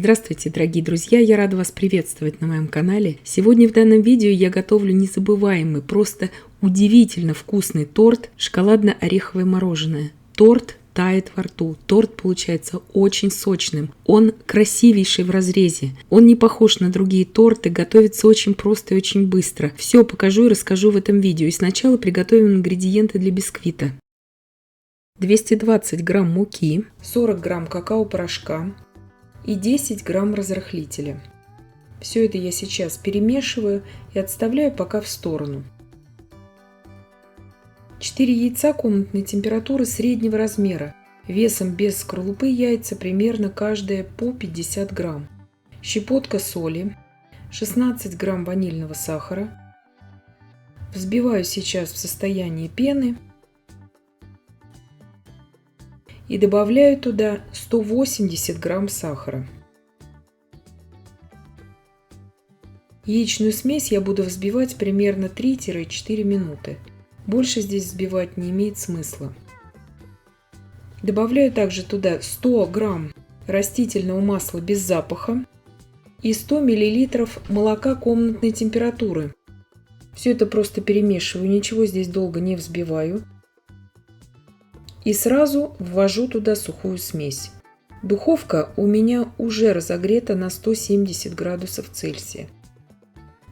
Здравствуйте, дорогие друзья! Я рада вас приветствовать на моем канале. Сегодня в данном видео я готовлю незабываемый, просто удивительно вкусный торт шоколадно-ореховое мороженое. Торт тает во рту. Торт получается очень сочным. Он красивейший в разрезе. Он не похож на другие торты, готовится очень просто и очень быстро. Все покажу и расскажу в этом видео. И сначала приготовим ингредиенты для бисквита. 220 грамм муки, 40 грамм какао-порошка и 10 грамм разрыхлителя. Все это я сейчас перемешиваю и отставляю пока в сторону. 4 яйца комнатной температуры среднего размера, весом без скорлупы яйца примерно каждое по 50 грамм. Щепотка соли, 16 грамм ванильного сахара. Взбиваю сейчас в состоянии пены. И добавляю туда 180 грамм сахара. Яичную смесь я буду взбивать примерно 3-4 минуты. Больше здесь взбивать не имеет смысла. Добавляю также туда 100 грамм растительного масла без запаха и 100 миллилитров молока комнатной температуры. Все это просто перемешиваю, ничего здесь долго не взбиваю. И сразу ввожу туда сухую смесь. Духовка у меня уже разогрета на 170 градусов Цельсия.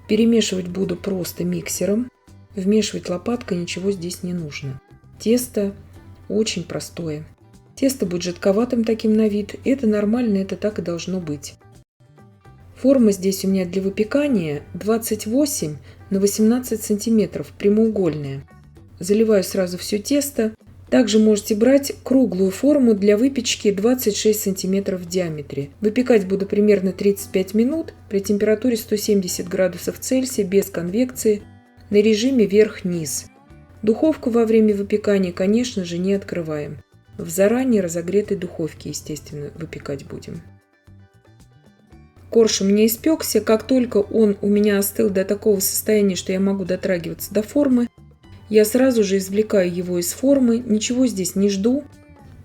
Перемешивать буду просто миксером. Вмешивать лопаткой ничего здесь не нужно. Тесто очень простое. Тесто будет жидковатым таким на вид. Это нормально, это так и должно быть. Форма здесь у меня для выпекания 28 на 18 сантиметров, прямоугольная. Заливаю сразу все тесто. Также можете брать круглую форму для выпечки 26 см в диаметре. Выпекать буду примерно 35 минут при температуре 170 градусов Цельсия без конвекции на режиме верх-низ. Духовку во время выпекания, конечно же, не открываем. В заранее разогретой духовке, естественно, выпекать будем. Корж у меня испекся. Как только он у меня остыл до такого состояния, что я могу дотрагиваться до формы, я сразу же извлекаю его из формы, ничего здесь не жду.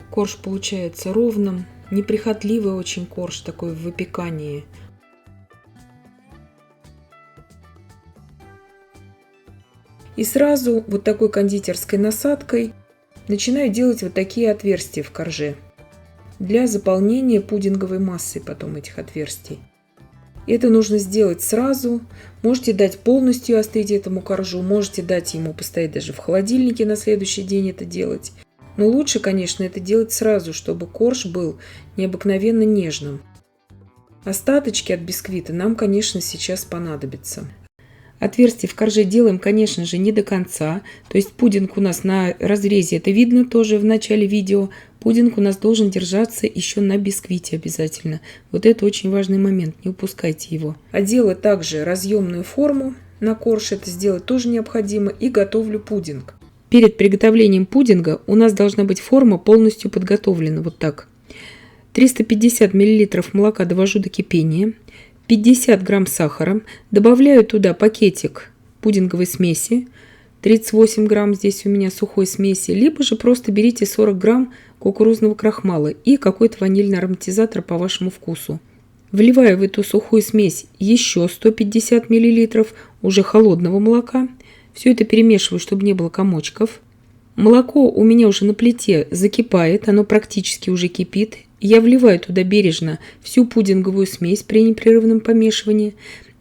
Корж получается ровным, неприхотливый очень корж такой в выпекании. И сразу вот такой кондитерской насадкой начинаю делать вот такие отверстия в корже для заполнения пудинговой массой потом этих отверстий. Это нужно сделать сразу. Можете дать полностью остыть этому коржу, можете дать ему постоять даже в холодильнике на следующий день это делать. Но лучше, конечно, это делать сразу, чтобы корж был необыкновенно нежным. Остаточки от бисквита нам, конечно, сейчас понадобятся. Отверстие в корже делаем, конечно же, не до конца. То есть пудинг у нас на разрезе, это видно тоже в начале видео. Пудинг у нас должен держаться еще на бисквите обязательно. Вот это очень важный момент, не упускайте его. Одела также разъемную форму на корж, это сделать тоже необходимо. И готовлю пудинг. Перед приготовлением пудинга у нас должна быть форма полностью подготовлена. Вот так. 350 мл молока довожу до кипения. 50 грамм сахара, добавляю туда пакетик пудинговой смеси, 38 грамм здесь у меня сухой смеси, либо же просто берите 40 грамм кукурузного крахмала и какой-то ванильный ароматизатор по вашему вкусу. Вливаю в эту сухую смесь еще 150 мл уже холодного молока. Все это перемешиваю, чтобы не было комочков. Молоко у меня уже на плите закипает, оно практически уже кипит. Я вливаю туда бережно всю пудинговую смесь при непрерывном помешивании.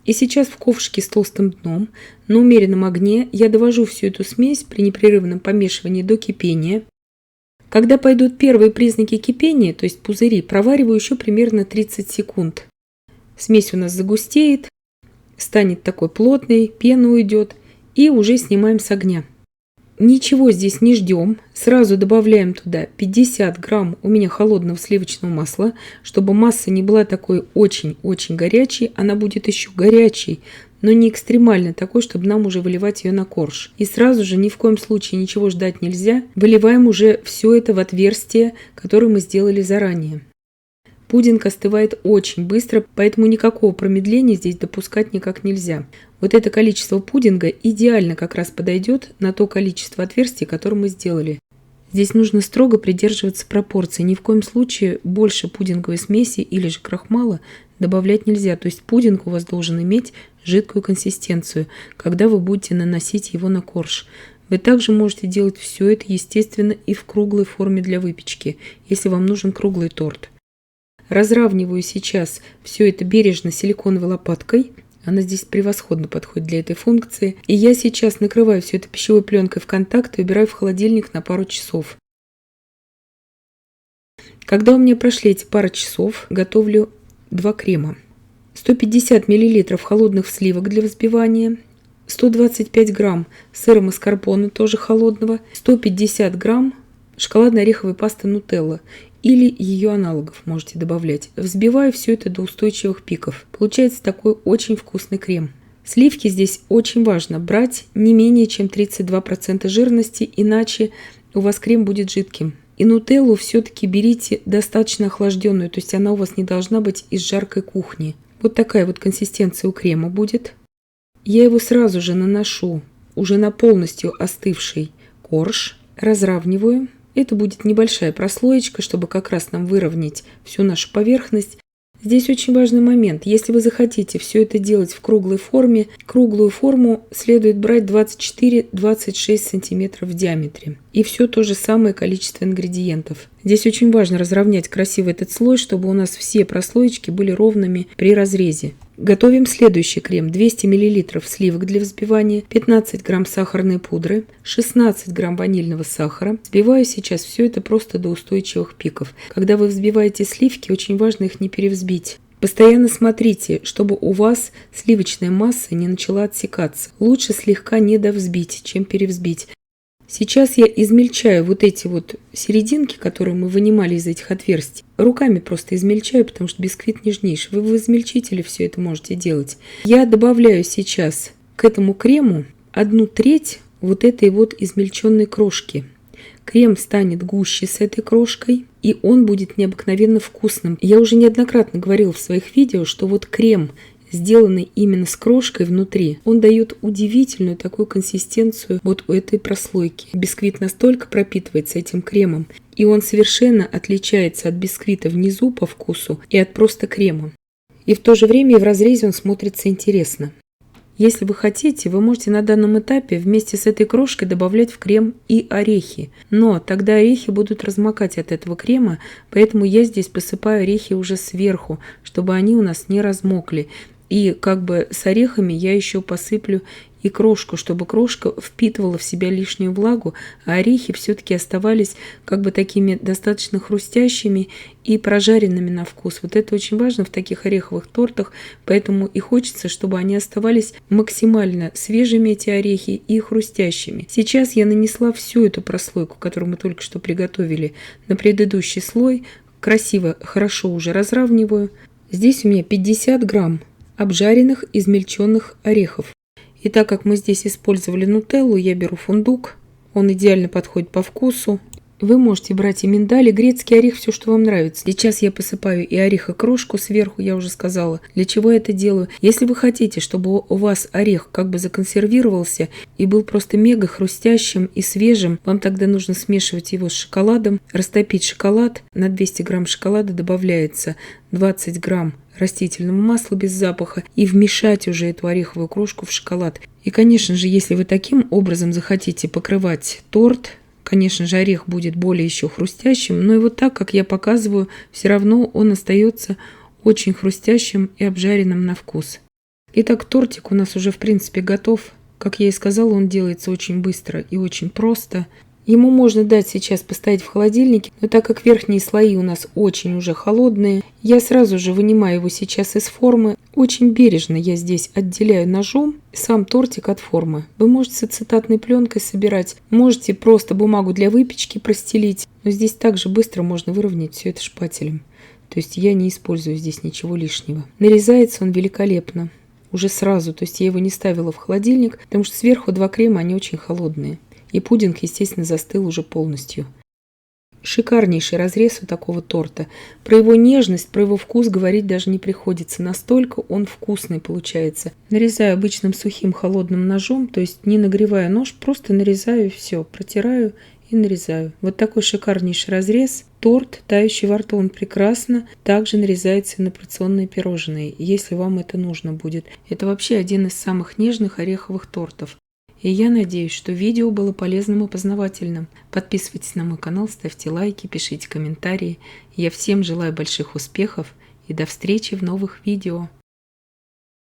И сейчас в ковшике с толстым дном на умеренном огне я довожу всю эту смесь при непрерывном помешивании до кипения. Когда пойдут первые признаки кипения, то есть пузыри, провариваю еще примерно 30 секунд. Смесь у нас загустеет, станет такой плотной, пена уйдет и уже снимаем с огня. Ничего здесь не ждем, сразу добавляем туда 50 грамм у меня холодного сливочного масла, чтобы масса не была такой очень-очень горячей, она будет еще горячей, но не экстремально такой, чтобы нам уже выливать ее на корж. И сразу же ни в коем случае ничего ждать нельзя, выливаем уже все это в отверстие, которое мы сделали заранее. Пудинг остывает очень быстро, поэтому никакого промедления здесь допускать никак нельзя. Вот это количество пудинга идеально как раз подойдет на то количество отверстий, которое мы сделали. Здесь нужно строго придерживаться пропорций. Ни в коем случае больше пудинговой смеси или же крахмала добавлять нельзя. То есть пудинг у вас должен иметь жидкую консистенцию, когда вы будете наносить его на корж. Вы также можете делать все это, естественно, и в круглой форме для выпечки, если вам нужен круглый торт. Разравниваю сейчас все это бережно силиконовой лопаткой. Она здесь превосходно подходит для этой функции. И я сейчас накрываю все это пищевой пленкой в контакт и убираю в холодильник на пару часов. Когда у меня прошли эти пару часов, готовлю 2 крема. 150 мл холодных сливок для взбивания, 125 грамм сыра маскарпоне, тоже холодного, 150 грамм шоколадно-ореховой пасты нутелла или ее аналогов можете добавлять. Взбиваю все это до устойчивых пиков. Получается такой очень вкусный крем. Сливки здесь очень важно брать не менее чем 32% жирности, иначе у вас крем будет жидким. И нутеллу все-таки берите достаточно охлажденную, то есть она у вас не должна быть из жаркой кухни. Вот такая вот консистенция у крема будет. Я его сразу же наношу уже на полностью остывший корж, разравниваю. Это будет небольшая прослоечка, чтобы как раз нам выровнять всю нашу поверхность. Здесь очень важный момент. Если вы захотите все это делать в круглой форме, круглую форму следует брать 24-26 см в диаметре. И все то же самое количество ингредиентов. Здесь очень важно разровнять красиво этот слой, чтобы у нас все прослоечки были ровными при разрезе. Готовим следующий крем. 200 мл сливок для взбивания, 15 грамм сахарной пудры, 16 грамм ванильного сахара. Взбиваю сейчас все это просто до устойчивых пиков. Когда вы взбиваете сливки, очень важно их не перевзбить. Постоянно смотрите, чтобы у вас сливочная масса не начала отсекаться. Лучше слегка недовзбить, чем перевзбить. Сейчас я измельчаю вот эти вот серединки, которые мы вынимали из этих отверстий. Руками просто измельчаю, потому что бисквит нежнейший. Вы в измельчителе все это можете делать. Я добавляю сейчас к этому крему 1/3 вот этой вот измельченной крошки. Крем станет гуще с этой крошкой, и он будет необыкновенно вкусным. Я уже неоднократно говорила в своих видео, что вот крем, сделанный именно с крошкой внутри, он дает удивительную такую консистенцию вот у этой прослойки. Бисквит настолько пропитывается этим кремом, и он совершенно отличается от бисквита внизу по вкусу и от просто крема. И в то же время и в разрезе он смотрится интересно. Если вы хотите, вы можете на данном этапе вместе с этой крошкой добавлять в крем и орехи. Но тогда орехи будут размокать от этого крема, поэтому я здесь посыпаю орехи уже сверху, чтобы они у нас не размокли. И как бы с орехами я еще посыплю и крошку, чтобы крошка впитывала в себя лишнюю влагу, а орехи все-таки оставались как бы такими достаточно хрустящими и прожаренными на вкус. Вот это очень важно в таких ореховых тортах, поэтому и хочется, чтобы они оставались максимально свежими, эти орехи, и хрустящими. Сейчас я нанесла всю эту прослойку, которую мы только что приготовили, на предыдущий слой. Красиво, хорошо уже разравниваю. Здесь у меня 50 грамм обжаренных измельченных орехов. И так как мы здесь использовали нутеллу, я беру фундук. Он идеально подходит по вкусу. Вы можете брать и миндаль, и грецкий орех, все, что вам нравится. Сейчас я посыпаю и орехокрошку сверху, я уже сказала, для чего я это делаю. Если вы хотите, чтобы у вас орех как бы законсервировался и был просто мега хрустящим и свежим, вам тогда нужно смешивать его с шоколадом, растопить шоколад. На 200 грамм шоколада добавляется 20 грамм растительного масла без запаха и вмешать уже эту ореховую крошку в шоколад. И, конечно же, если вы таким образом захотите покрывать торт, конечно же, орех будет более еще хрустящим, но и вот так, как я показываю, все равно он остается очень хрустящим и обжаренным на вкус. Итак, тортик у нас уже в принципе готов. Как я и сказала, он делается очень быстро и очень просто. Ему можно дать сейчас постоять в холодильнике, но так как верхние слои у нас очень уже холодные, я сразу же вынимаю его сейчас из формы. Очень бережно я здесь отделяю ножом сам тортик от формы. Вы можете с ацетатной пленкой собирать, можете просто бумагу для выпечки простелить, но здесь также быстро можно выровнять все это шпателем. То есть я не использую здесь ничего лишнего. Нарезается он великолепно. Уже сразу, то есть я его не ставила в холодильник, потому что сверху 2 крема, они очень холодные. И пудинг, естественно, застыл уже полностью. Шикарнейший разрез у такого торта. Про его нежность, про его вкус говорить даже не приходится. Настолько он вкусный получается. Нарезаю обычным сухим холодным ножом, то есть не нагревая нож, просто нарезаю и все. Протираю, и нарезаю. Вот такой шикарнейший разрез. Торт, тающий во рту, он прекрасно также нарезается на порционные пирожные, если вам это нужно будет. Это вообще один из самых нежных ореховых тортов. И я надеюсь, что видео было полезным и познавательным. Подписывайтесь на мой канал, ставьте лайки, пишите комментарии. Я всем желаю больших успехов и до встречи в новых видео.